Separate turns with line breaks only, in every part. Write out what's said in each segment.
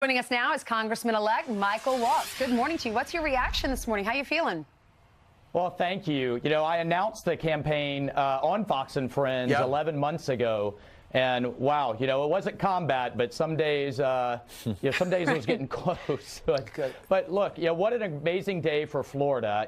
Joining us now is Congressman-elect Michael Waltz. Good morning to you. What's your reaction this morning? How you feeling?
Well, thank you. You know, I announced the campaign on Fox and Friends 11 months ago. And wow, you know, it wasn't combat, but some days, some days it was getting close. But look, you know, what an amazing day for Florida.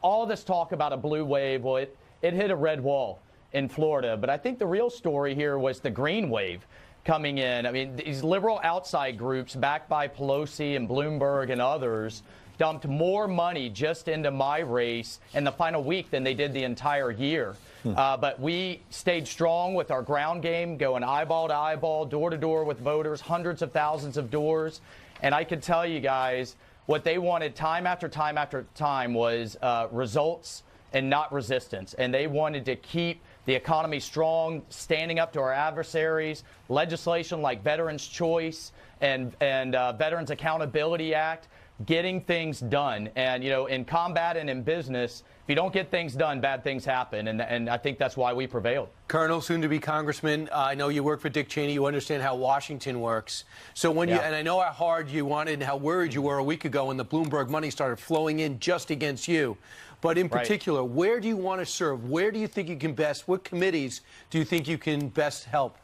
All this talk about a blue wave, well, it hit a red wall in Florida. But I think the real story here was the green wave coming in. I mean, these liberal outside groups backed by Pelosi and Bloomberg and others dumped more money just into my race in the final week than they did the entire year. But we stayed strong with our ground game, going eyeball to eyeball, door to door with voters, hundreds of thousands of doors. And I can tell you guys, what they wanted time after time after time was results and not resistance. And they wanted to keep the economy strong, standing up to our adversaries, legislation like Veterans Choice and Veterans Accountability Act, getting things done. And, you know, in combat and in business, if you don't get things done, bad things happen. And I think that's why we prevailed.
Colonel, soon to be Congressman, I know you work for Dick Cheney. You understand how Washington works. So when you, and I know how hard you wanted and how worried you were a week ago when the Bloomberg money started flowing in just against you. But in particular, where do you want to serve? Where do you think you can best, what committees do you think you can best help?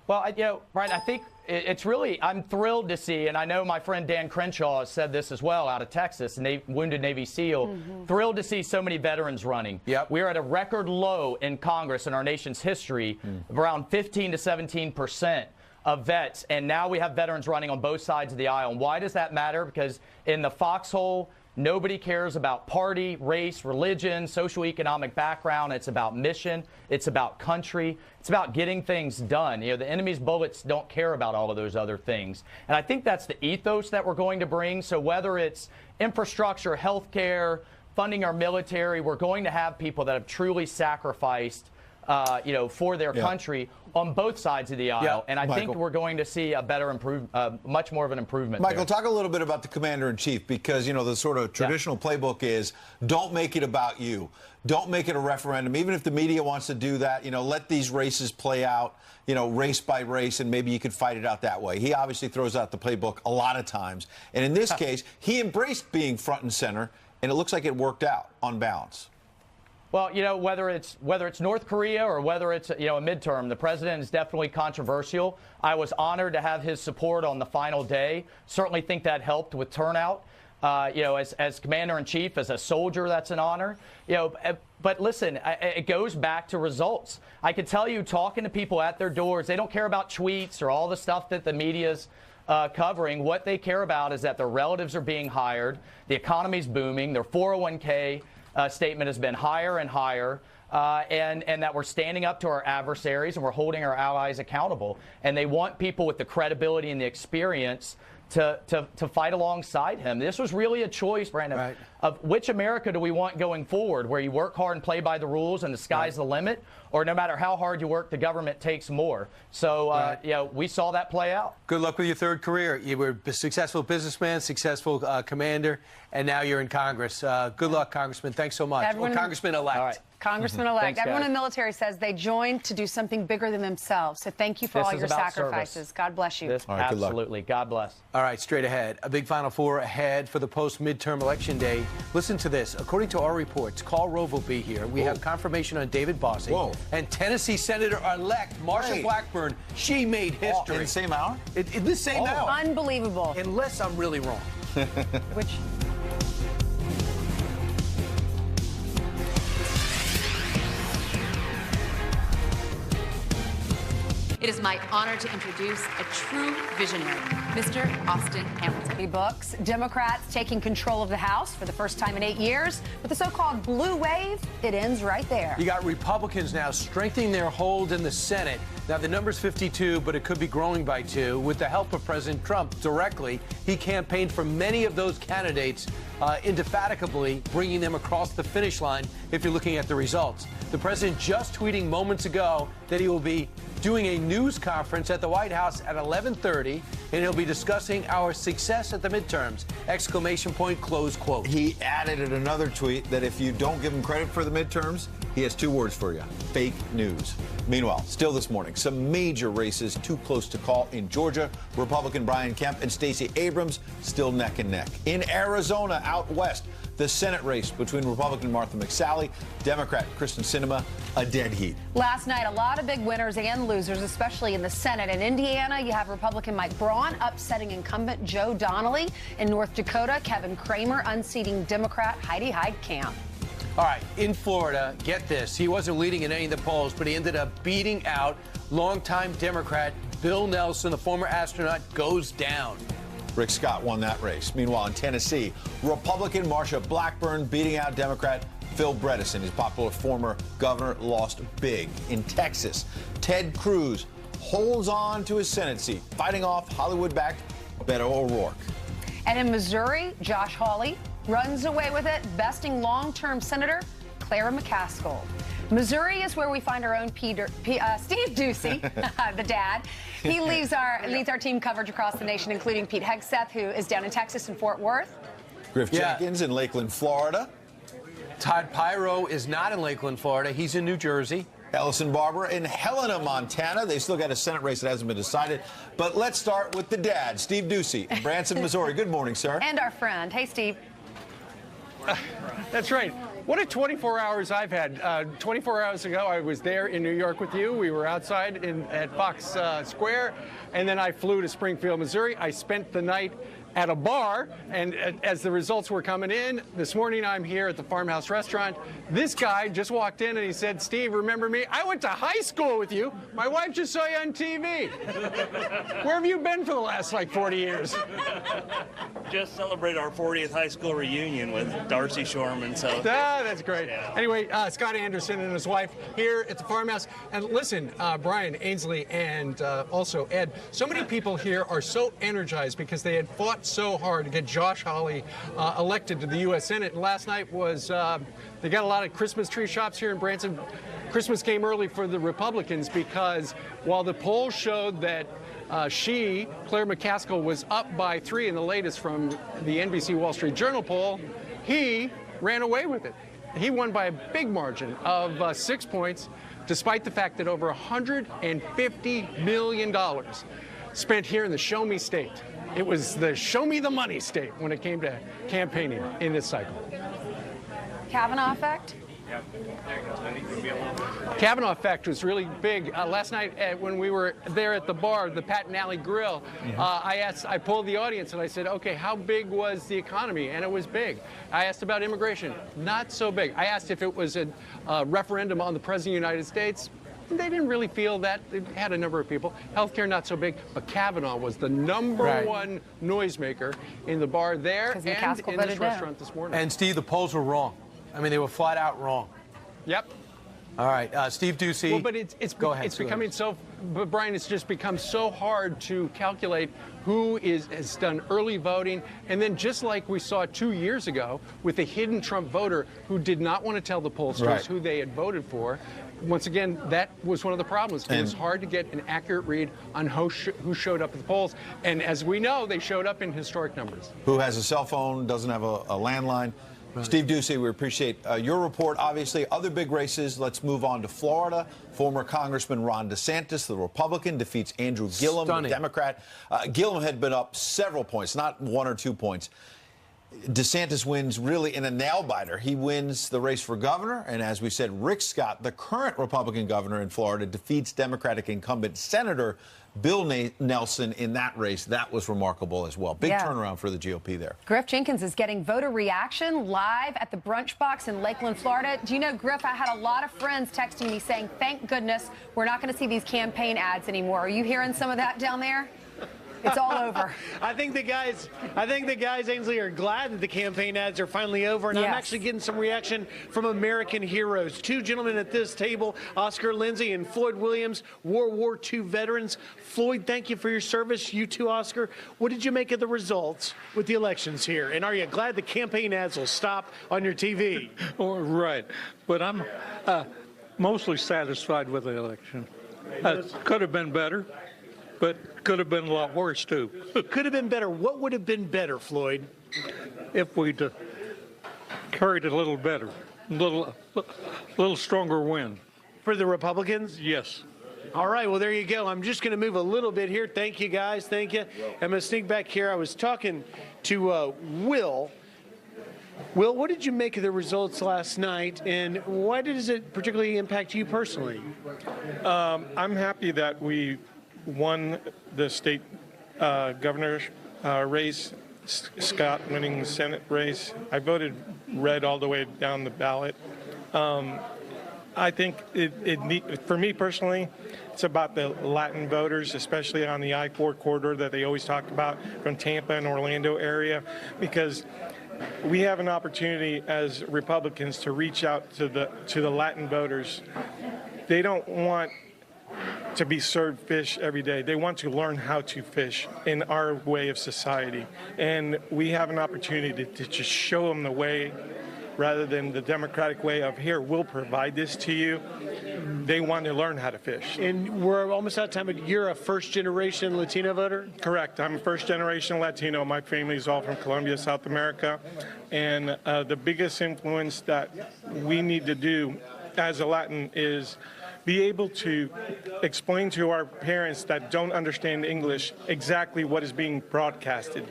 Well, Brian, I think it's really, I'm thrilled to see, and I know my friend Dan Crenshaw has said this as well out of Texas, wounded Navy SEAL, thrilled to see so many veterans running. We're at a record low in Congress in our nation's history, of around 15 to 17% of vets, and now we have veterans running on both sides of the aisle. And why does that matter? Because in the foxhole, nobody cares about party, race, religion, socioeconomic background. It's about mission. It's about country. It's about getting things done. You know, the enemy's bullets don't care about all of those other things. And I think that's the ethos that we're going to bring. So whether it's infrastructure, healthcare, funding our military, we're going to have people that have truly sacrificed for their country on both sides of the aisle. And I think we're going to see a better much more of an improvement.
Michael, talk a little bit about the commander-in-chief, because, you know, the sort of traditional playbook is don't make it about you. Don't make it a referendum. Even if the media wants to do that, you know, let these races play out, you know, race by race, and maybe you could fight it out that way. He obviously throws out the playbook a lot of times. And in this case, he embraced being front and center, and it looks like it worked out on balance.
Well, you know, whether it's North Korea or whether it's, you know, a midterm, the president is definitely controversial. I was honored to have his support on the final day. Certainly think that helped with turnout. As commander-in-chief, as a soldier, that's an honor. You know, but listen, it goes back to results. I can tell you, talking to people at their doors, they don't care about tweets or all the stuff that the media's covering. What they care about is that their relatives are being hired, the economy's booming, their 401k statement has been higher and higher, and that we're standing up to our adversaries and we're holding our allies accountable. And they want people with the credibility and the experience to fight alongside him. This was really a choice, Brandon, of which America do we want going forward, where you work hard and play by the rules and the sky's the limit, or no matter how hard you work, the government takes more. So, we saw that play out.
Good luck with your third career. You were a successful businessman, successful commander, and now you're in Congress. Good luck, Congressman. Thanks so much. Congressman-elect.
All right. Congressman-elect. Everyone in the military says they joined to do something bigger than themselves. So thank you for all your sacrifices. Service. God bless you.
Absolutely. God bless.
All right, straight ahead. A big Final Four ahead for the post-midterm election day. Listen to this. According to our reports, Karl Rove will be here. We have confirmation on David Bossie. And Tennessee Senator-elect Marsha Blackburn. She made history.
In the same hour?
In the same hour.
Unbelievable.
Unless I'm really wrong.
Which...
It is my honor to introduce a true visionary, Mr. Austin Hamilton.
Books, Democrats taking control of the House for the first time in 8 years. With the so-called blue wave, it ends right there.
You got Republicans now strengthening their hold in the Senate. Now, the number's 52, but it could be growing by 2. With the help of President Trump directly, he campaigned for many of those candidates, indefatigably bringing them across the finish line if you're looking at the results. The president just tweeting moments ago that he will be doing a news conference at the White House at 11:30, and he'll be discussing our success at the midterms! Exclamation point, close quote.
He added in another tweet that if you don't give him credit for the midterms, He has 2 words for you: fake news. Meanwhile, still this morning, some major races too close to call in Georgia. Republican Brian Kemp and Stacey Abrams still neck and neck. In Arizona, out west, the Senate race between Republican Martha McSally, Democrat Kristen Sinema, a dead heat.
Last night, a lot of big winners and losers, especially in the Senate. In Indiana, you have Republican Mike Braun upsetting incumbent Joe Donnelly. In North Dakota, Kevin Cramer unseating Democrat Heidi Heitkamp.
All right, in Florida, get this. He wasn't leading in any of the polls, but he ended up beating out longtime Democrat Bill Nelson. The former astronaut goes down.
Rick Scott won that race. Meanwhile, in Tennessee, Republican Marsha Blackburn beating out Democrat Phil Bredesen. His popular former governor lost big. In Texas, Ted Cruz holds on to his Senate seat, fighting off Hollywood-backed Beto O'Rourke.
And in Missouri, Josh Hawley runs away with it, besting long-term Senator Clara McCaskill. Missouri is where we find our own Steve Doocy, the dad. He leads our team coverage across the nation, including Pete Hegseth, who is down in Texas and Fort Worth.
Griff Jenkins in Lakeland, Florida.
Todd Pyro is not in Lakeland, Florida. He's in New Jersey.
Ellison Barber in Helena, Montana. They still got a Senate race that hasn't been decided. But let's start with the dad, Steve Doocy, in Branson, Missouri. Good morning, sir.
And our friend. Hey, Steve.
That's right. What a 24 hours I've had. 24 hours ago, I was there in New York with you. We were outside at Fox Square, and then I flew to Springfield, Missouri. I spent the night at a bar, and as the results were coming in, this morning I'm here at the Farmhouse Restaurant. This guy just walked in and he said, "Steve, remember me? I went to high school with you. My wife just saw you on TV. Where have you been for the last, 40 years?
Just celebrated our 40th high school reunion with Darcy Shorman, so.
That's great. Yeah. Anyway, Scott Anderson and his wife here at the Farmhouse. And listen, Brian Ainsley and also Ed, so many people here are so energized because they had fought so hard to get Josh Hawley elected to the U.S. Senate. And last night was, they got a lot of Christmas tree shops here in Branson. Christmas came early for the Republicans because while the polls showed that Claire McCaskill, was up by 3 in the latest from the NBC Wall Street Journal poll, he ran away with it. He won by a big margin of 6 points, despite the fact that over $150 million spent here in the Show Me state. It was the show me the money state when it came to campaigning in this cycle.
Kavanaugh effect?
Kavanaugh effect was really big. Last night when we were there at the bar, the Patton Alley Grill, I polled the audience and I said, okay, how big was the economy? And it was big. I asked about immigration. Not so big. I asked if it was a referendum on the President of the United States. They didn't really feel that. They had a number of people. Healthcare, not so big. But Kavanaugh was the number one noisemaker in the bar there and in this restaurant this morning.
And, Steve, the polls were wrong. I mean, they were flat out wrong.
Yep.
All right, Steve Doocy.
Well, but it's becoming so. But Brian, it's just become so hard to calculate who has done early voting, and then just like we saw 2 years ago with the hidden Trump voter who did not want to tell the pollsters who they had voted for. Once again, that was one of the problems. It was hard to get an accurate read on who showed up at the polls, and as we know, they showed up in historic numbers.
Who has a cell phone, doesn't have a landline. Steve Doocy, we appreciate your report. Obviously, other big races. Let's move on to Florida. Former Congressman Ron DeSantis, the Republican, defeats Andrew Gillum, the Democrat. Gillum had been up several points, not 1 or 2 points. DeSantis wins really in a nail-biter. He wins the race for governor, and as we said, Rick Scott, the current Republican governor in Florida, defeats Democratic incumbent Senator Bill Nelson in that race. That was remarkable as well. Big turnaround for the GOP there.
Griff Jenkins is getting voter reaction live at the Brunch Box in Lakeland, Florida. Do you know, Griff, I had a lot of friends texting me saying, thank goodness we're not going to see these campaign ads anymore. Are you hearing some of that down there? It's all over.
I think the guys, Ainsley, are glad that the campaign ads are finally over, and I'm actually getting some reaction from American heroes. 2 gentlemen at this table, Oscar Lindsay and Floyd Williams, World War II veterans. Floyd, thank you for your service. You too, Oscar. What did you make of the results with the elections here? And are you glad the campaign ads will stop on your TV?
Oh, right. But I'm mostly satisfied with the election. Could have been better, but could have been a lot worse, too.
Could have been better. What would have been better, Floyd?
If we'd carried it a little better. little stronger win.
For the Republicans?
Yes.
All right, well, there you go. I'm just going to move a little bit here. Thank you, guys. Thank you. I'm going to sneak back here. I was talking to Will. Will, what did you make of the results last night, and why does it particularly impact you personally?
I'm happy that we won the state governor race, Scott winning the Senate race. I voted red all the way down the ballot. I think for me personally, it's about the Latin voters, especially on the I-4 corridor that they always talk about from Tampa and Orlando area, because we have an opportunity as Republicans to reach out to the Latin voters. They don't want to be served fish every day. They want to learn how to fish in our way of society. And we have an opportunity to just show them the way rather than the Democratic way of, here, we'll provide this to you. They want to learn how to fish.
And we're almost out of time, but you're a first-generation Latino voter?
Correct. I'm a first-generation Latino. My family is all from Colombia, South America. And the biggest influence that we need to do as a Latin is be able to explain to our parents that don't understand English exactly what is being broadcasted.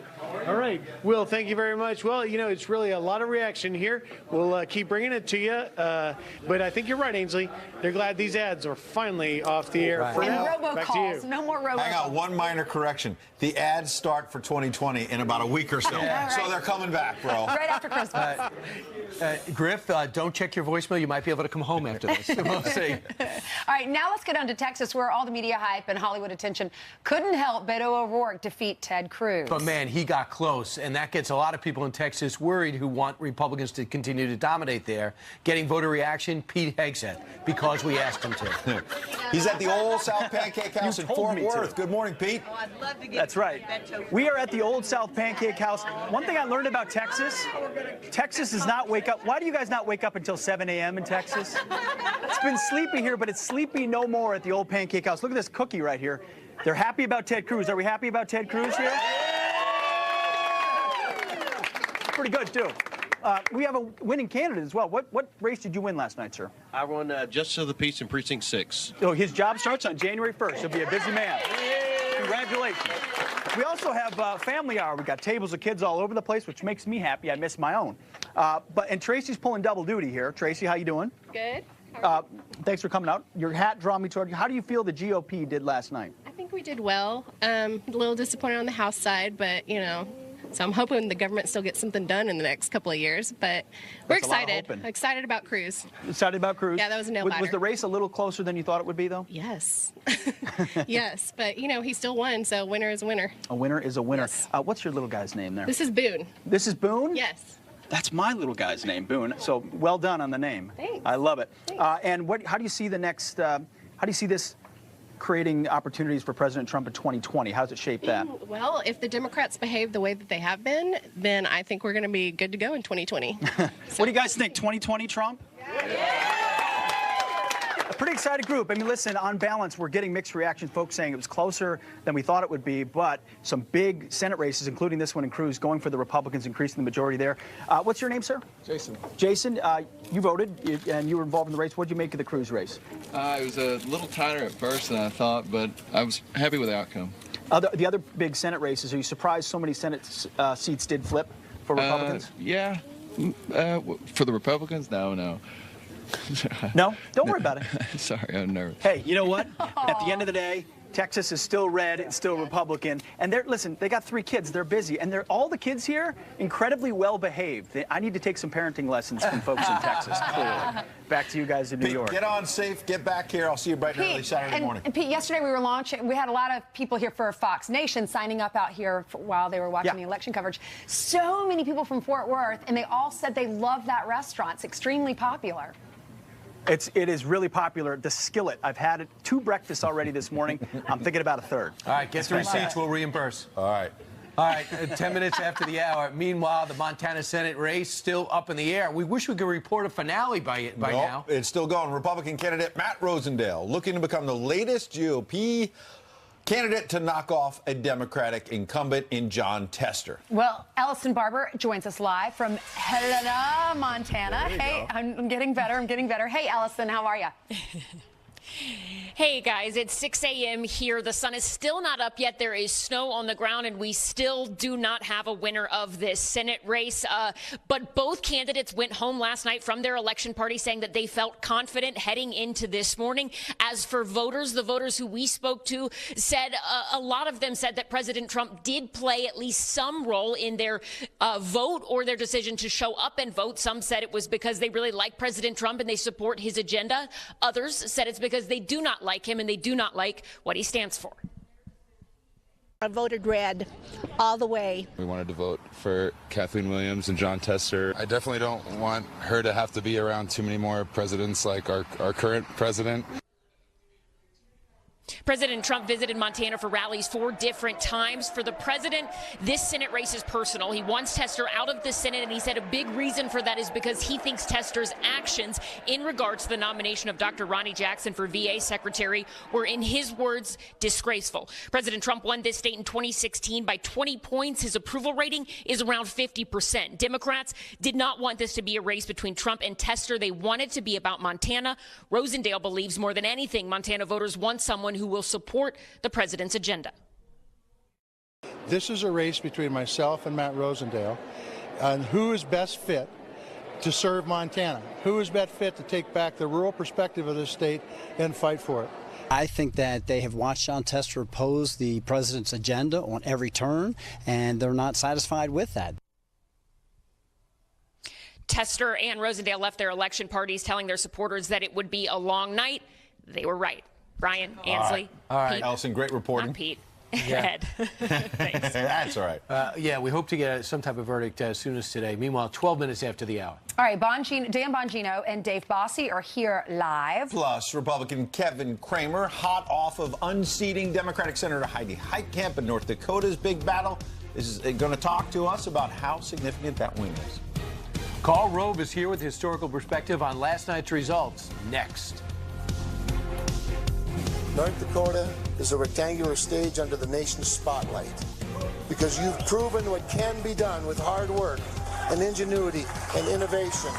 All right. Will, thank you very much. Well, you know, it's really a lot of reaction here. We'll keep bringing it to you. But I think you're right, Ainsley. They're glad these ads are finally off the air for
and
now.
robocalls. No more robocalls.
Hang on, one minor correction. The ads start for 2020 in about a week or so.
Yeah.
So they're coming back, bro.
Right after Christmas.
Griff, don't check your voicemail. You might be able to come home after this. We'll see.
All right, now let's get on to Texas, where all the media hype and Hollywood attention couldn't help Beto O'Rourke defeat Ted Cruz.
But, man, he got close, and that gets a lot of people in Texas worried who want Republicans to continue to dominate there. Getting voter reaction, Pete Hegseth, because we asked him to.
He's at the Old South Pancake House in Fort Worth. Good morning, Pete.
Oh, I'd love to get
That's right. We are at the Old South Pancake House. One thing I learned about Texas, Texas does not wake up. Why do you guys not wake up until 7 a.m. in Texas? It's been sleepy here, but it's sleepy no more at the Old Pancake House. Look at this cookie right here. They're happy about Ted Cruz. Are we happy about Ted Cruz here? Pretty good, too. We have a winning candidate as well. What race did you win last night, sir?
I won Justice of the Peace in Precinct 6.
So his job starts on January 1st. He'll be a busy man. Congratulations. We also have Family Hour. We got tables of kids all over the place, which makes me happy. I miss my own. And Tracy's pulling double duty here. Tracy, how you doing?
Good.
Thanks for coming out. Your hat drew me toward you. How do you feel the GOP did last night?
I think we did well. A little disappointed on the House side, but, you know, so I'm hoping the government still gets something done in the next couple of years. But we're excited. Excited about Cruz.
Excited about Cruz?
Yeah, that was a nail biter.
Was the race a little closer than you thought it would be, though?
Yes. Yes, but, you know, he still won, so winner is a winner.
A winner is a winner.
Yes.
What's your little guy's name there?
This is Boone.
This is Boone?
Yes.
That's my little guy's name, Boone. So well done on the name.
Thanks.
I love it.
Thanks.
And how do you see the next? How do you see this creating opportunities for President Trump in 2020? How does it shape that?
Well, if the Democrats behave the way that they have been, then I think we're going to be good to go in 2020.
What do you guys think? 2020 Trump? Yeah. A pretty excited group. I mean, listen, on balance, we're getting mixed reactions. Folks saying it was closer than we thought it would be, but some big Senate races, including this one in Cruz, going for the Republicans, increasing the majority there. What's your name, sir?
Jason.
Jason, you voted, and you were involved in the race. What did you make of the Cruz race?
It was a little tighter at first than I thought, but I was happy with the outcome.
The other big Senate races, are you surprised so many Senate seats did flip for Republicans?
Yeah. For the Republicans? No.
No? Don't worry about it.
Sorry, I'm nervous.
Hey, you know what? At the end of the day, Texas is still red, it's still Republican. And listen, they got 3 kids, they're busy. And all the kids here, incredibly well behaved. I need to take some parenting lessons from folks in Texas, clearly. Back to you guys in New York.
Get on safe, get back here. I'll see you bright and early Saturday morning.
And Pete, yesterday we had a lot of people here for Fox Nation signing up out here while they were watching the election coverage. So many people from Fort Worth, and they all said they love that restaurant. It's extremely popular.
It is really popular. The Skillet. I've had it 2 breakfasts already this morning. I'm thinking about a 3rd.
All right, get the receipts. We'll reimburse.
All right.
All right, 10 minutes after the hour. Meanwhile, the Montana Senate race still up in the air. We wish we could report a finale by now.
It's still going. Republican candidate Matt Rosendale looking to become the latest GOP candidate to knock off a Democratic incumbent in Jon Tester.
Well, Allison Barber joins us live from Helena, Montana. Hey, I'm getting better. Hey, Allison, how are you?
Hey guys, it's 6 a.m. here. The sun is still not up yet. There is snow on the ground, and we still do not have a winner of this Senate race. But both candidates went home last night from their election party saying that they felt confident heading into this morning. As for voters, the voters who we spoke to said a lot of them said that President Trump did play at least some role in their vote or their decision to show up and vote. Some said it was because they really like President Trump and they support his agenda. Others said it's because they do not like him and they do not like what he stands for.
I voted red all the way.
We wanted to vote for Kathleen Williams and Jon Tester. I definitely don't want her to have to be around too many more presidents like our current president.
President Trump visited Montana for rallies 4 different times. For the president, this Senate race is personal. He wants Tester out of the Senate, and he said a big reason for that is because he thinks Tester's actions in regards to the nomination of Dr. Ronny Jackson for VA Secretary were, in his words, disgraceful. President Trump won this state in 2016 by 20 points. His approval rating is around 50%. Democrats did not want this to be a race between Trump and Tester. They want it to be about Montana. Rosendale believes more than anything Montana voters want someone who will support the president's agenda.
This is a race between myself and Matt Rosendale on who is best fit to serve Montana, who is best fit to take back the rural perspective of this state and fight for it.
I think that they have watched Jon Tester oppose the president's agenda on every turn, and they're not satisfied with that.
Tester and Rosendale left their election parties telling their supporters that it would be a long night. They were right. Brian, Ansley,
all right.
Pete.
Allison, great reporting.
Not Pete.
Yeah.
Ed. Thanks.
That's all right.
Yeah, we hope to get some type of verdict as soon as today. Meanwhile, 12 minutes after the hour.
All right, Dan Bongino and Dave Bossie are here live.
Plus, Republican Kevin Cramer, hot off of unseating Democratic Senator Heidi Heitkamp in North Dakota's big battle, is going to talk to us about how significant that win is.
Karl Rove is here with historical perspective on last night's results. Next.
North Dakota is a rectangular stage under the nation's spotlight because you've proven what can be done with hard work and ingenuity and innovation.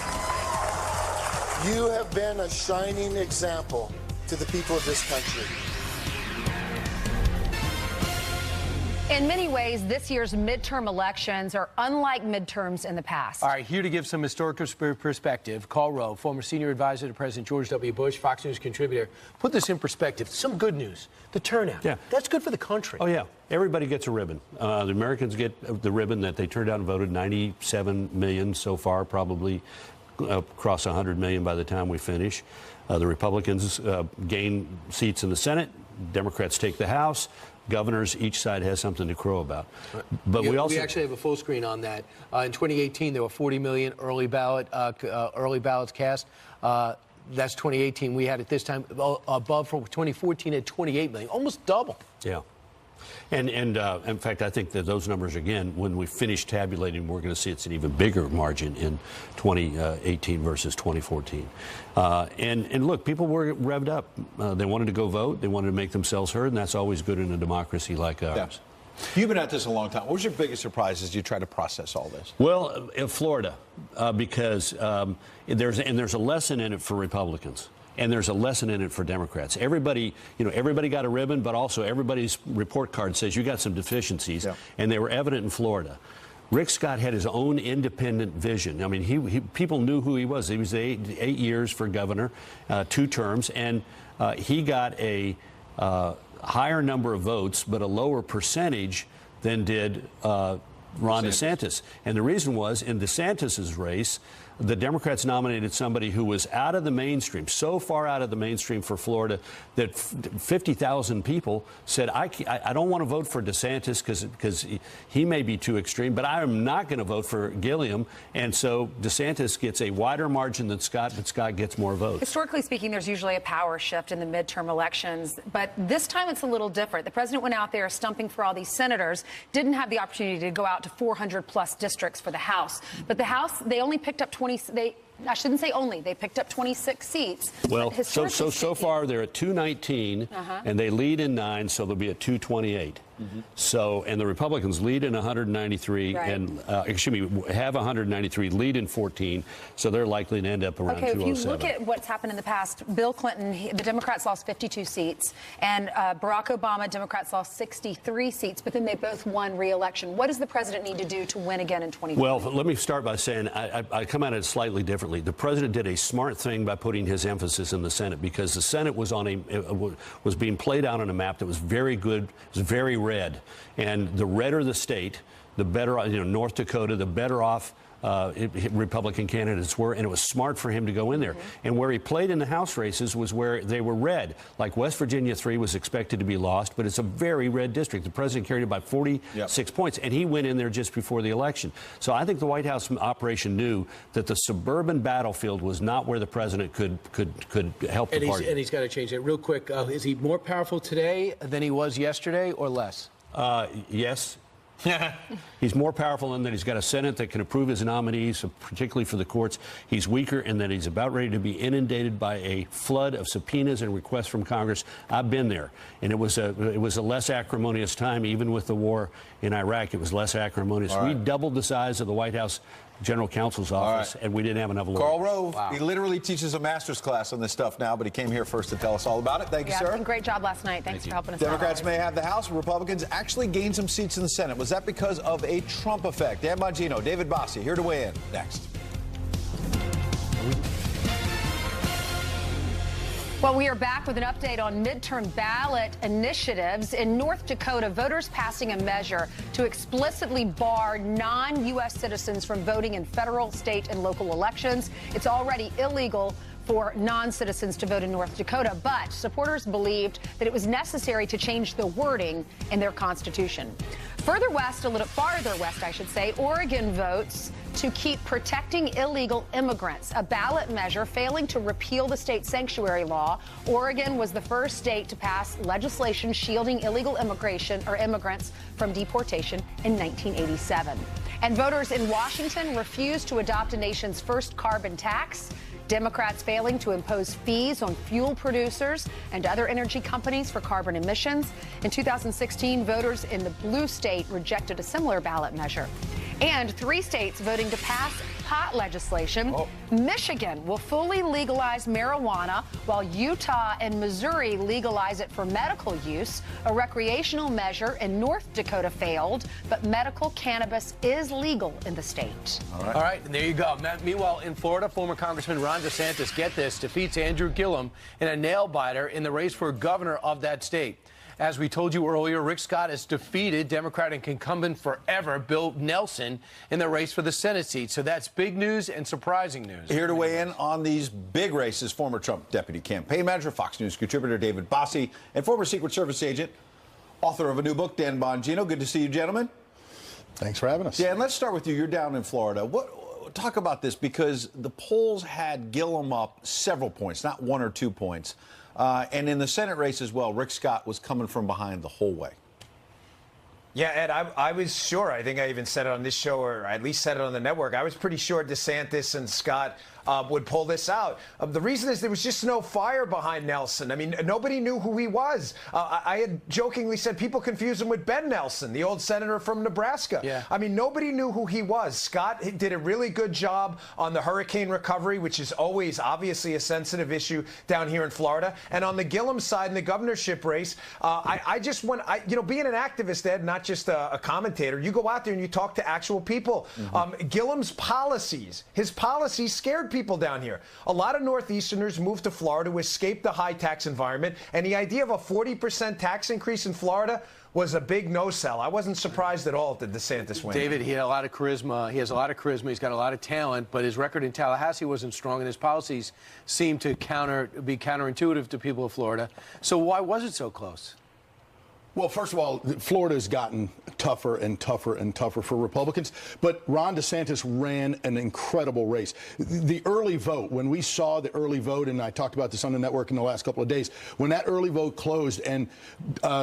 You have been a shining example to the people of this country.
In many ways, this year's midterm elections are unlike midterms in the past.
All right, here to give some historical perspective, Karl Rove, former senior advisor to President George W. Bush, Fox News contributor. Put this in perspective. Some good news. The turnout.
Yeah.
That's good for the country.
Oh, yeah. Everybody gets a ribbon. The Americans get the ribbon that they turned out and voted. 97 million so far, probably cross 100 million by the time we finish. The Republicans gain seats in the Senate. Democrats take the House. Governors, each side has something to crow about. But we
actually have a full screen on that. In 2018, there were 40 million early ballots cast. That's 2018. We had at this time above for 2014 at 28 million, almost double.
Yeah. And in fact, I think that those numbers, again, when we finish tabulating, we're going to see it's an even bigger margin in 2018 versus 2014. And look, people were revved up. They wanted to go vote. They wanted to make themselves heard, and that's always good in a democracy like ours.
Yeah. You've been at this a long time. What was your biggest surprise as you try to process all this?
Well, in Florida, because there's a lesson in it for Republicans. And there's a lesson in it for Democrats. Everybody got a ribbon, but also everybody's report card says you got some deficiencies, and they were evident in Florida. Rick Scott had his own independent vision. I mean, people knew who he was. He was 8 years for governor, 2 terms, and he got a higher number of votes, but a lower percentage than did Ron DeSantis. And the reason was, in DeSantis's race, the Democrats nominated somebody who was out of the mainstream, so far out of the mainstream for Florida that 50,000 people said, I don't want to vote for DeSantis because he may be too extreme, but I am not going to vote for Gilliam. And so DeSantis gets a wider margin than Scott, but Scott gets more votes.
Historically speaking, there's usually a power shift in the midterm elections, but this time it's a little different. The president went out there stumping for all these senators, didn't have the opportunity to go out to 400 plus districts for the House. But the House, they only picked up I shouldn't say only. They picked up 26 seats.
Well, so far they're at 219, and they lead in 9, so they'll be at 228. So, and the Republicans lead in 193, and have 193, lead in 14, so they're likely to end up around 207.
If you look at what's happened in the past, Bill Clinton, the Democrats lost 52 seats, and Barack Obama, Democrats lost 63 seats, but then they both won re-election. What does the president need to do to win again in 2020?
Well, let me start by saying I come at it slightly differently. The president did a smart thing by putting his emphasis in the Senate, because the Senate was was being played out on a map that was very good, it was very red. And the redder the state, the better, North Dakota, the better off Republican candidates were, and it was smart for him to go in there. And where he played in the House races was where they were red. Like West Virginia 3 was expected to be lost, but it's a very red district. The president carried it by 46 points, and he went in there just before the election. So I think the White House operation knew that the suburban battlefield was not where the president could help the party.
And he's got to change it real quick. Is he more powerful today than he was yesterday, or less?
Yes. He's more powerful in that he's got a Senate that can approve his nominees, particularly for the courts. He's weaker in that he's about ready to be inundated by a flood of subpoenas and requests from Congress. I've been there, and it was a less acrimonious time, even with the war in Iraq. It was less acrimonious. We doubled the size of the White House General Counsel's office, and we didn't have enough lawyers.
Karl Rove, he literally teaches a master's class on this stuff now, but he came here first to tell us all about it. Thank you, sir.
Great job last night. Thanks for helping us
Democrats
out.
may have the House, Republicans actually gained some seats in the Senate. Was that because of a Trump effect? Dan Bongino, David Bossie, here to weigh in. Next.
Well, we are back with an update on midterm ballot initiatives. In North Dakota, voters passing a measure to explicitly bar non-U.S. citizens from voting in federal, state, and local elections. It's already illegal for non-citizens to vote in North Dakota, but supporters believed that it was necessary to change the wording in their constitution. Further west, a little farther west, I should say, Oregon votes to keep protecting illegal immigrants, a ballot measure failing to repeal the state sanctuary law. Oregon was the first state to pass legislation shielding illegal immigration or immigrants from deportation in 1987. And voters in Washington refused to adopt a nation's first carbon tax. Democrats failing to impose fees on fuel producers and other energy companies for carbon emissions. In 2016, voters in the blue state rejected a similar ballot measure. And 3 states voting to pass pot legislation. Michigan will fully legalize marijuana, while Utah and Missouri legalize it for medical use. A recreational measure in North Dakota failed, but medical cannabis is legal in the state.
All right, and there you go. Meanwhile, in Florida, former Congressman Ron DeSantis, get this, defeats Andrew Gillum in a nail-biter in the race for governor of that state. As we told you earlier, Rick Scott has defeated Democratic incumbent forever Bill Nelson in the race for the Senate seat. So that's big news and surprising news.
Here to weigh in on these big races, former Trump deputy campaign manager, Fox News contributor David Bossie, and former Secret Service agent, author of a new book, Dan Bongino. Good to see you, gentlemen.
Thanks for having us.
Dan, let's start with you. You're down in Florida. Talk about this, because the polls had Gillum up several points, not 1 or 2 points. And in the Senate race as well, Rick Scott was coming from behind the whole way.
Yeah, Ed, I was sure. I think I even said it on this show, or at least said it on the network. I was pretty sure DeSantis and Scott would pull this out. The reason is there was just no fire behind Nelson. I mean, nobody knew who he was. I had jokingly said people confuse him with Ben Nelson, the old senator from Nebraska.
Yeah.
I mean, nobody knew who he was. Scott did a really good job on the hurricane recovery, which is always obviously a sensitive issue down here in Florida. And on the Gillum side in the governorship race, I just want, being an activist, Ed, not just a commentator, you go out there and you talk to actual people. Gillum's policies, his policies scared people down here. A lot of Northeasterners moved to Florida to escape the high tax environment, and the idea of a 40% tax increase in Florida was a big no-sell. I wasn't surprised at all that DeSantis win.
David, he had a lot of charisma. He has a lot of charisma. He's got a lot of talent, but his record in Tallahassee wasn't strong, and his policies seemed to be counterintuitive to people of Florida. So why was it so close?
Well, first of all, Florida has gotten tougher and tougher and tougher for Republicans, but Ron DeSantis ran an incredible race. The early vote, when we saw the early vote, and I talked about this on the network in the last couple of days, when that early vote closed, and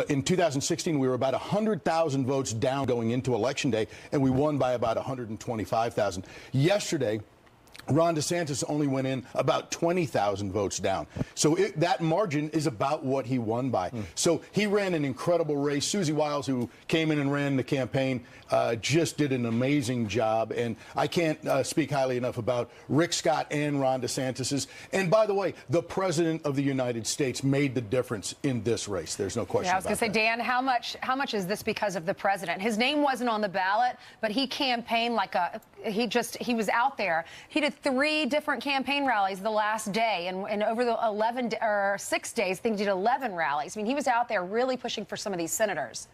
in 2016 we were about 100,000 votes down going into Election Day, and we won by about 125,000. Yesterday, Ron DeSantis only went in about 20,000 votes down. So that margin is about what he won by. So he ran an incredible race. Susie Wiles, who came in and ran the campaign, just did an amazing job. And I can't speak highly enough about Rick Scott and Ron DeSantis. And by the way, the President of the United States made the difference in this race. There's no question about that.
I was going to say, Dan, how much is this because of the president? His name wasn't on the ballot, but he campaigned like he was out there. He did 3 different campaign rallies the last day, and over the 6 days, I think he did 11 rallies. I mean, he was out there really pushing for some of these senators.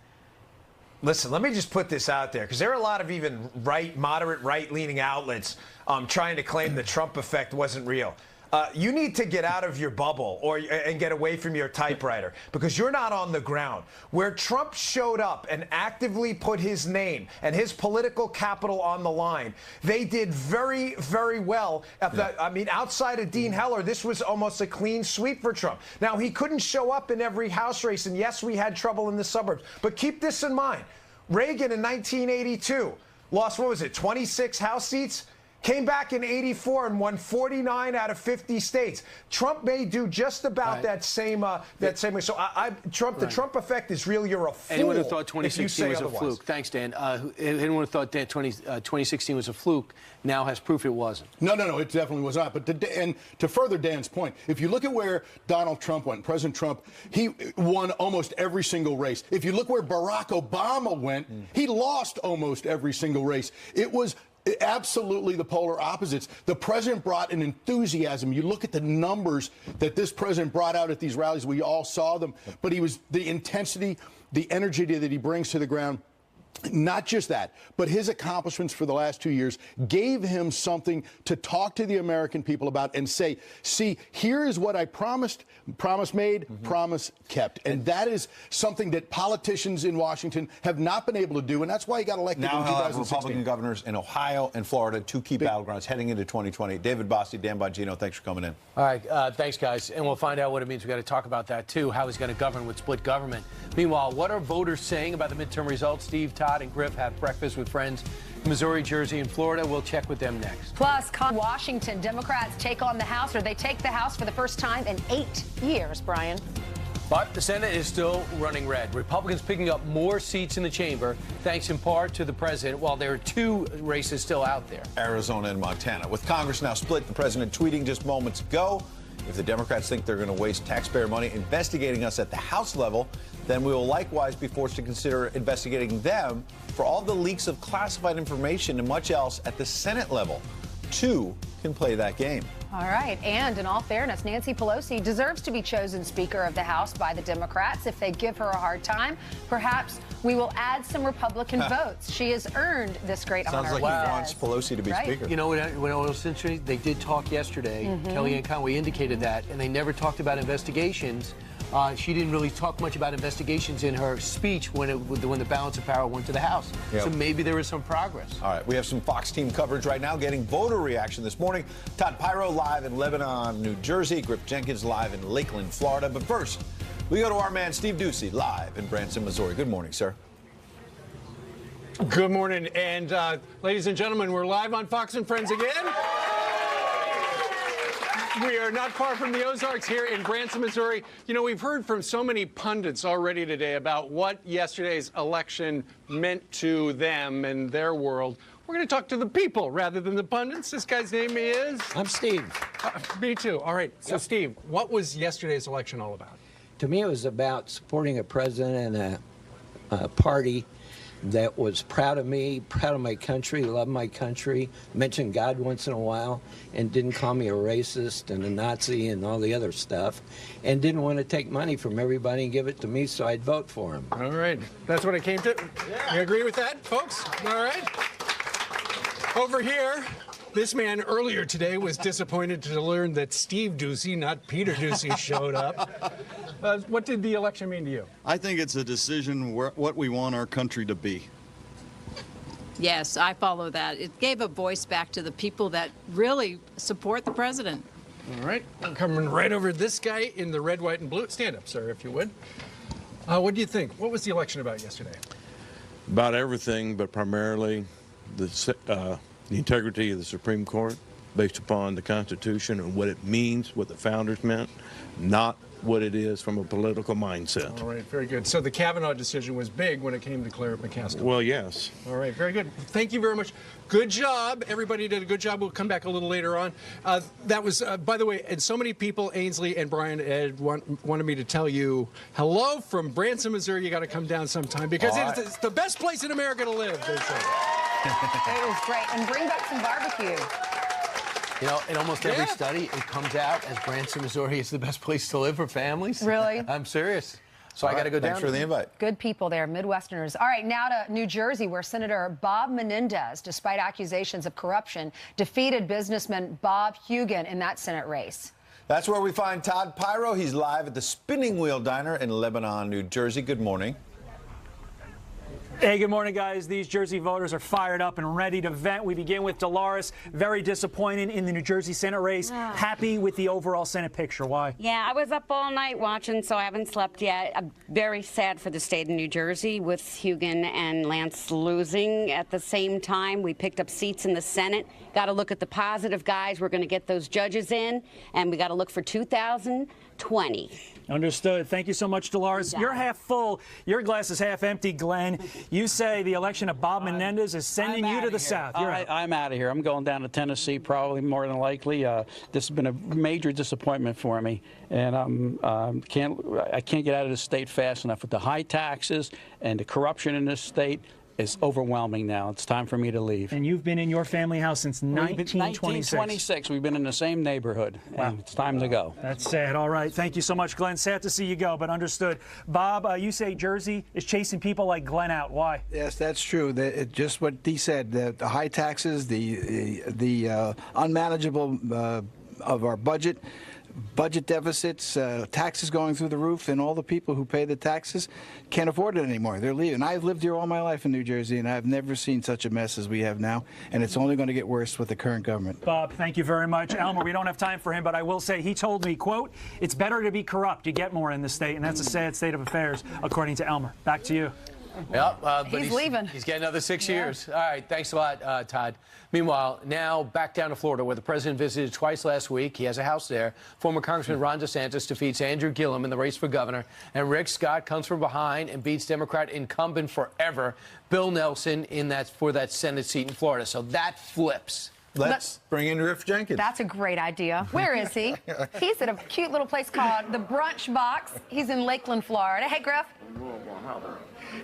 Listen, let me just put this out there, because there are a lot of even moderate right-leaning outlets trying to claim the Trump effect wasn't real. You need to get out of your bubble and get away from your typewriter, because you're not on the ground. Where Trump showed up and actively put his name and his political capital on the line, they did very, very well. I mean, outside of Dean Heller, this was almost a clean sweep for Trump. Now, he couldn't show up in every House race, and yes, we had trouble in the suburbs. But keep this in mind. Reagan in 1982 lost, 26 House seats? Came back in 84 and won 49 out of 50 states. Trump may do just about that same way. So the Trump effect is real. You're a fool.
Anyone who thought 2016 was
otherwise.
a fluke. Thanks, Dan. Anyone who thought 2016 was a fluke now has proof it wasn't.
No, it definitely was not. But to further Dan's point, if you look at where Donald Trump went, President Trump, he won almost every single race. If you look where Barack Obama went, he lost almost every single race. It was absolutely the polar opposites. The president brought an enthusiasm. You look at the numbers that this president brought out at these rallies. We all saw them. But the intensity, the energy that he brings to the ground. Not just that, but his accomplishments for the last 2 years gave him something to talk to the American people about and say, see, here is what I promised, promise made, promise kept. And that is something that politicians in Washington have not been able to do, and that's why he got elected
now
in 2016.
Republican governors in Ohio and Florida, 2 key battlegrounds heading into 2020. David Bossie, Dan Bongino, thanks for coming in.
All right, thanks, guys. And we'll find out what it means. We've got to talk about that, too, how he's going to govern with split government. Meanwhile, what are voters saying about the midterm results? Steve, Todd, and Griff have breakfast with friends in Missouri, Jersey, and Florida. We'll check with them next.
Plus, Washington Democrats take on the House, or they take the House for the first time in 8 years, Brian.
But the Senate is still running red. Republicans picking up more seats in the chamber, thanks in part to the president, while there are 2 races still out there.
Arizona and Montana. With Congress now split, the president tweeting just moments ago, if the Democrats think they're going to waste taxpayer money investigating us at the House level, then we will likewise be forced to consider investigating them for all the leaks of classified information and much else at the Senate level. 2 can play that game.
All right. And in all fairness, Nancy Pelosi deserves to be chosen Speaker of the House by the Democrats. If they give her a hard time, perhaps we will add some Republican votes. She has earned this great honor.
Sounds like he wants Pelosi to be Speaker.
You know what else interesting? They did talk yesterday. Kellyanne Conway indicated that, and they never talked about investigations. She didn't really talk much about investigations in her speech when the balance of power went to the House.
Yep.
So maybe there is some progress.
All right, we have some Fox team coverage right now, getting voter reaction this morning. Todd Pyro live in Lebanon, New Jersey. Griff Jenkins live in Lakeland, Florida. But first, we go to our man Steve Doocy live in Branson, Missouri. Good morning, sir.
Good morning, and ladies and gentlemen, we're live on Fox and Friends again. We are not far from the Ozarks here in Branson, Missouri. You know, we've heard from so many pundits already today about what yesterday's election meant to them and their world. We're going to talk to the people rather than the pundits. This guy's name is?
I'm Steve.
Me too. All right. So, Steve, what was yesterday's election all about?
To me, it was about supporting a president and a party that was proud of me, proud of my country, loved my country, mentioned God once in a while, and didn't call me a racist and a Nazi and all the other stuff, and didn't want to take money from everybody and give it to me, so I'd vote for him.
All right. That's what it came to. You agree with that, folks? All right. Over here, this man earlier today was disappointed to learn that Steve Doocy, not Peter Doocy, showed up. What did the election mean to you?
I think it's a decision what we want our country to be.
Yes, I follow that. It gave a voice back to the people that really support the president.
All right. I'm coming right over this guy in the red, white, and blue. Stand up, sir, if you would. What do you think? What was the election about yesterday?
About everything, but primarily the integrity of the Supreme Court.
based upon the Constitution and what it means, what the founders meant, not what it is from a political mindset.
All right, very good. So the Kavanaugh decision was big when it came to Claire McCaskill.
Well, yes.
All right, very good. Thank you very much. Good job. Everybody did a good job. We'll come back a little later on. That was, by the way, and so many people, Ainsley and Brian, Ed, wanted me to tell you hello from Branson, Missouri. You got to come down sometime because it's the best place in America to live, they say.
It was great. And bring back some barbecue.
You know, in almost every study, it comes out as Branson, Missouri is the best place to live for families.
Really?
I'm serious. So I got to go down.
Thanks for the invite.
Good people there, Midwesterners. All right, now to New Jersey, where Senator Bob Menendez, despite accusations of corruption, defeated businessman Bob Hugin in that Senate race.
That's where we find Todd Pyro. He's live at the Spinning Wheel Diner in Lebanon, New Jersey. Good morning.
Hey, good morning, guys. These Jersey voters are fired up and ready to vent. We begin with Dolores. Very disappointed in the New Jersey Senate race. Happy with the overall Senate picture. Why?
Yeah, I was up all night watching, so I haven't slept yet. I'm very sad for the state of New Jersey with Hugin and Lance losing at the same time. We picked up seats in the Senate. Got to look at the positive, guys. We're going to get those judges in, and we got to look for 2020.
Understood. Thank you so much, Dolores. You're half full. Your glass is half empty, Glenn. You say the election of Bob Menendez is sending you to the South.
I'm out of here. I'm going down to Tennessee, probably more than likely. This has been a major disappointment for me, and I can't get out of this state fast enough. With the high taxes and the corruption in this state, is overwhelming now. It's time for me to leave.
And you've been in your family house since 1926.
1926. We've been in the same neighborhood. Wow. And it's time to go.
That's sad. All right. Thank you so much, Glenn. Sad to see you go, but understood. Bob, you say Jersey is chasing people like Glenn out. Why?
Yes, that's true. Just what he said, the high taxes, the unmanageable of our budget deficits, taxes going through the roof, and all the people who pay the taxes can't afford it anymore. They're leaving. I've lived here all my life in New Jersey, and I've never seen such a mess as we have now, and it's only going to get worse with the current government.
Bob, thank you very much. Elmer, we don't have time for him, but I will say he told me, quote, it's better to be corrupt. You get more in this state, and that's a sad state of affairs, according to Elmer. Back to you.
Yep, but
he's leaving.
He's getting another 6 years. All right, thanks a lot, Todd. Meanwhile, now back down to Florida, where the president visited twice last week. He has a house there. Former Congressman Ron DeSantis defeats Andrew Gillum in the race for governor, and Rick Scott comes from behind and beats Democrat incumbent forever, Bill Nelson, for that Senate seat in Florida. So that flips.
Let's bring in Griff Jenkins.
That's a great idea. Where is he? He's at a cute little place called the Brunch Box. He's in Lakeland, Florida. Hey, Griff.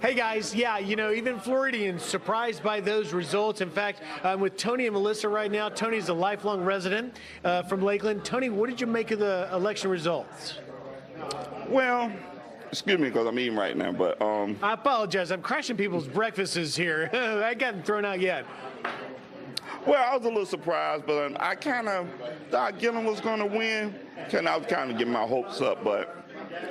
Hey guys, yeah, you know, even Floridians surprised by those results. In fact, I'm with Tony and Melissa right now. Tony's a lifelong resident from Lakeland. Tony, what did you make of the election results?
Well, excuse me because I'm eating right now, but
I apologize. I'm crashing people's breakfasts here. I got thrown out yet.
Well, I was a little surprised, but I kind of thought Gillum was going to win. I was kind of getting my hopes up, but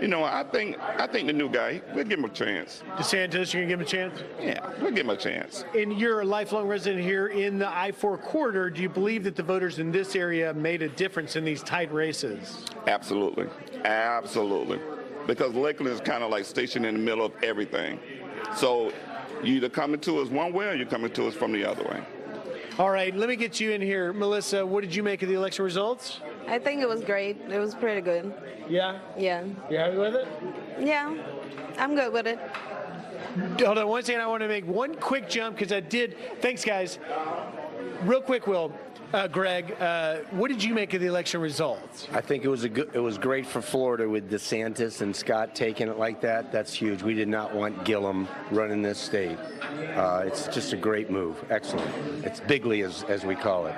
you know, I think the new guy, we'll give him a chance.
DeSantis, you're going to give him a chance?
Yeah, we'll give him a chance.
And you're a lifelong resident here in the I-4 corridor. Do you believe that the voters in this area made a difference in these tight races?
Absolutely. Absolutely. Because Lakeland is kind of like stationed in the middle of everything. So you either coming to us one way or you're coming to us from the other way.
All right, let me get you in here. Melissa, what did you make of the election results?
I think it was great. It was pretty good.
Yeah?
Yeah.
You happy with it?
Yeah, I'm good with it.
Hold on one second. I want to make one quick jump because I did. Thanks, guys. Real quick, Will. Greg, what did you make of the election results?
I think it was great for Florida with DeSantis and Scott taking it like that. That's huge. We did not want Gillum running this state. It's just a great move. Excellent. It's bigly, as we call it.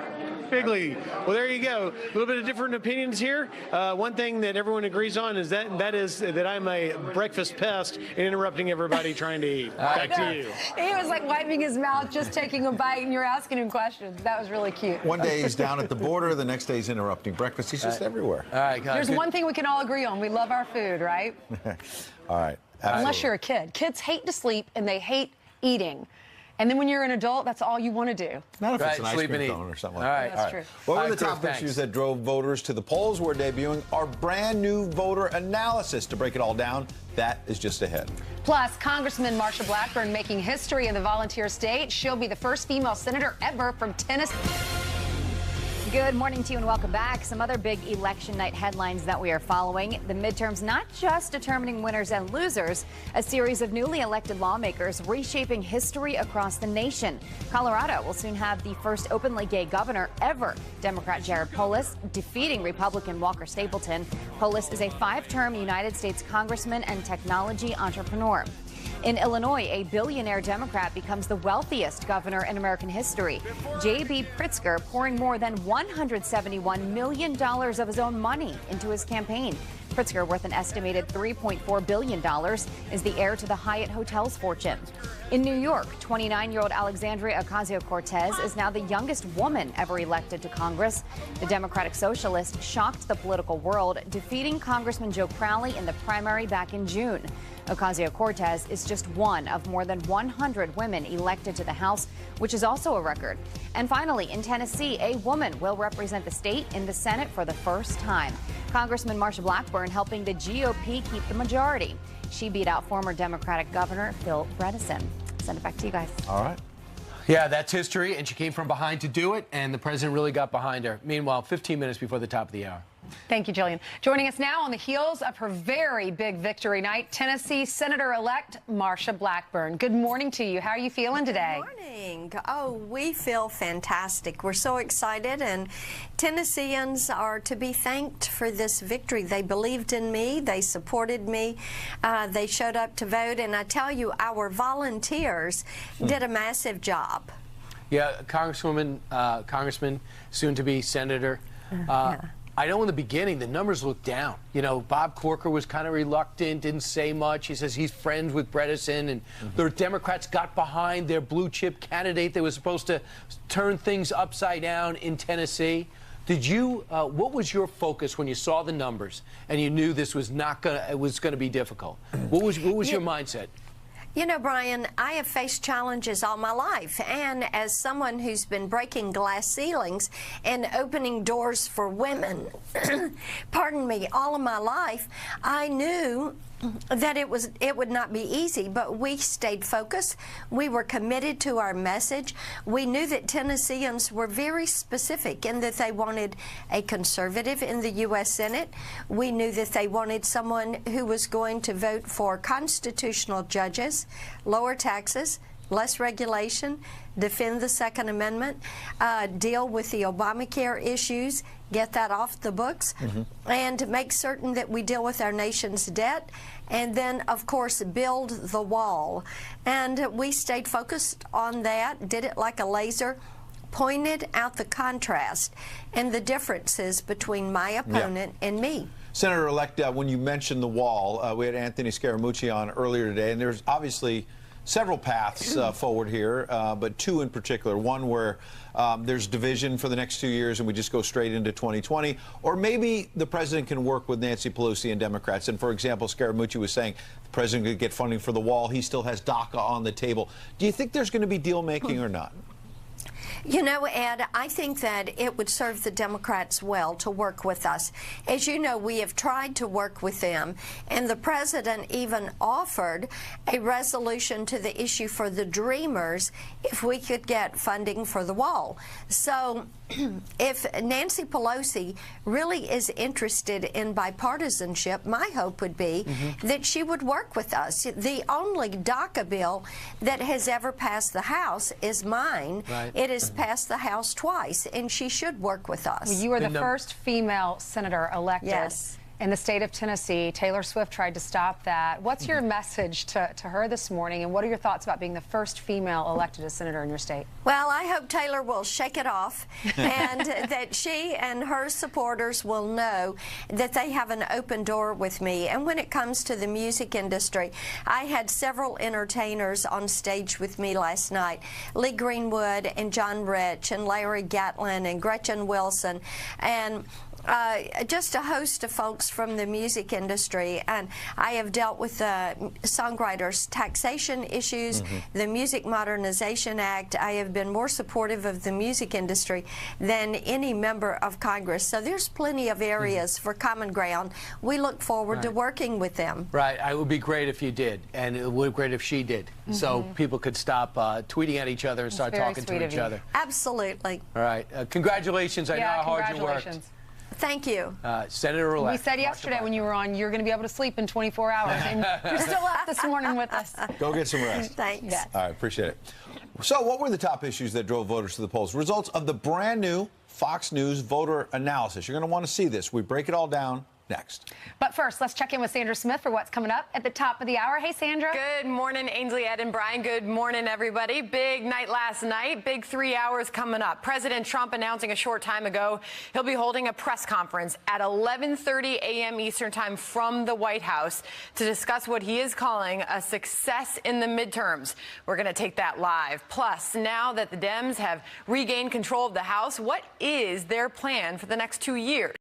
Bigly. Well, there you go. A little bit of different opinions here. One thing that everyone agrees on is that is that I'm a breakfast pest and interrupting everybody trying to eat. Back to you.
He was like wiping his mouth, just taking a bite, and you're asking him questions. That was really cute.
One day he's down at the border, the next day he's interrupting breakfast. He's just everywhere.
All right,
guys. There's one thing we can all agree on. We love our food, right?
All right.
Absolutely. Unless you're a kid. Kids hate to sleep, and they hate eating. And then when you're an adult, that's all you want to do.
Not if it's an ice cream cone or something like that.
That's true.
What were the top issues that drove voters to the polls? We're debuting our brand new voter analysis. To break it all down, that is just ahead.
Plus, Congressman Marsha Blackburn making history in the volunteer state. She'll be the first female senator ever from Tennessee.
Good morning to you and welcome back. Some other big election night headlines that we are following. The midterms not just determining winners and losers, a series of newly elected lawmakers reshaping history across the nation. Colorado will soon have the first openly gay governor ever. Democrat Jared Polis defeating Republican Walker Stapleton. Polis is a 5-term United States congressman and technology entrepreneur. In Illinois, a billionaire Democrat becomes the wealthiest governor in American history. J.B. Pritzker pouring more than $171 million of his own money into his campaign. Pritzker, worth an estimated $3.4 billion, is the heir to the Hyatt Hotels fortune. In New York, 29-year-old Alexandria Ocasio-Cortez is now the youngest woman ever elected to Congress. The Democratic Socialist shocked the political world, defeating Congressman Joe Crowley in the primary back in June. Ocasio-Cortez is just one of more than 100 women elected to the House, which is also a record. And finally, in Tennessee, a woman will represent the state in the Senate for the first time. Congressman Marsha Blackburn helping the GOP keep the majority. She beat out former Democratic Governor Phil Bredesen. Send it back to you guys.
All right. Yeah, that's history, and she came from behind to do it, and the president really got behind her. Meanwhile, 15 minutes before the top of the hour.
Thank you, Jillian. Joining us now on the heels of her very big victory night, Tennessee Senator-elect Marsha Blackburn. Good morning to you. How are you feeling today?
Good morning. Oh, we feel fantastic. We're so excited, and Tennesseans are to be thanked for this victory. They believed in me. They supported me. They showed up to vote, and I tell you, our volunteers did a massive job.
Yeah, Congresswoman, Congressman, soon-to-be Senator. I know in the beginning the numbers looked down. You know, Bob Corker was kind of reluctant, didn't say much. He says he's friends with Bredesen, and the Democrats got behind their blue chip candidate that was supposed to turn things upside down in Tennessee. Did you? What was your focus when you saw the numbers and you knew this was not gonna? It was going to be difficult. What was your mindset?
You know, Brian, I have faced challenges all my life, and as someone who's been breaking glass ceilings and opening doors for women, pardon me, all of my life, I knew that it would not be easy, but we stayed focused. We were committed to our message. We knew that Tennesseans were very specific in that they wanted a conservative in the U.S. Senate. We knew that they wanted someone who was going to vote for constitutional judges, lower taxes, less regulation, defend the Second Amendment, deal with the Obamacare issues, get that off the books, and make certain that we deal with our nation's debt, and then, of course, build the wall. And we stayed focused on that, did it like a laser, pointed out the contrast and the differences between my opponent and me.
Senator-elect, when you mentioned the wall, we had Anthony Scaramucci on earlier today, and there's obviously several paths forward here, but two in particular. One where there's division for the next 2 years and we just go straight into 2020. Or maybe the president can work with Nancy Pelosi and Democrats. And, for example, Scaramucci was saying the president could get funding for the wall. He still has DACA on the table. Do you think there's going to be deal-making or not?
You know, Ed, I think that it would serve the Democrats well to work with us. As you know, we have tried to work with them, and the president even offered a resolution to the issue for the Dreamers if we could get funding for the wall. So if Nancy Pelosi really is interested in bipartisanship, my hope would be that she would work with us. The only DACA bill that has ever passed the House is mine. It has passed the House twice, and she should work with us.
Well, you are the first female senator elected in the state of Tennessee. Taylor Swift tried to stop that. What's your message to her this morning, and what are your thoughts about being the first female elected as senator in your state?
Well, I hope Taylor will shake it off and that she and her supporters will know that they have an open door with me. And when it comes to the music industry, I had several entertainers on stage with me last night. Lee Greenwood and John Rich and Larry Gatlin and Gretchen Wilson. And Just a host of folks from the music industry, and I have dealt with the songwriters' taxation issues, the Music Modernization Act. I have been more supportive of the music industry than any member of Congress. So there's plenty of areas for common ground. We look forward to working with them.
Right. It would be great if you did, and it would be great if she did, so people could stop tweeting at each other and start talking to each other.
Absolutely.
All right. Congratulations. I know how hard you worked.
Thank you.
Senator-elect.
We said yesterday when you were on, you're going to be able to sleep in 24 hours, and you're still up this morning with us.
Go get some rest.
Thanks.
Yes.
All right, appreciate it. So what were the top issues that drove voters to the polls? Results of the brand new Fox News voter analysis. You're going to want to see this. We break it all down next.
But first, let's check in with Sandra Smith for what's coming up at the top of the hour. Hey, Sandra.
Good morning, Ainsley, Ed, and Brian. Good morning, everybody. Big night last night. Big 3 hours coming up. President Trump announcing a short time ago he'll be holding a press conference at 11:30 a.m. Eastern Time from the White House to discuss what he is calling a success in the midterms. We're going to take that live. Plus, now that the Dems have regained control of the House, what is their plan for the next 2 years?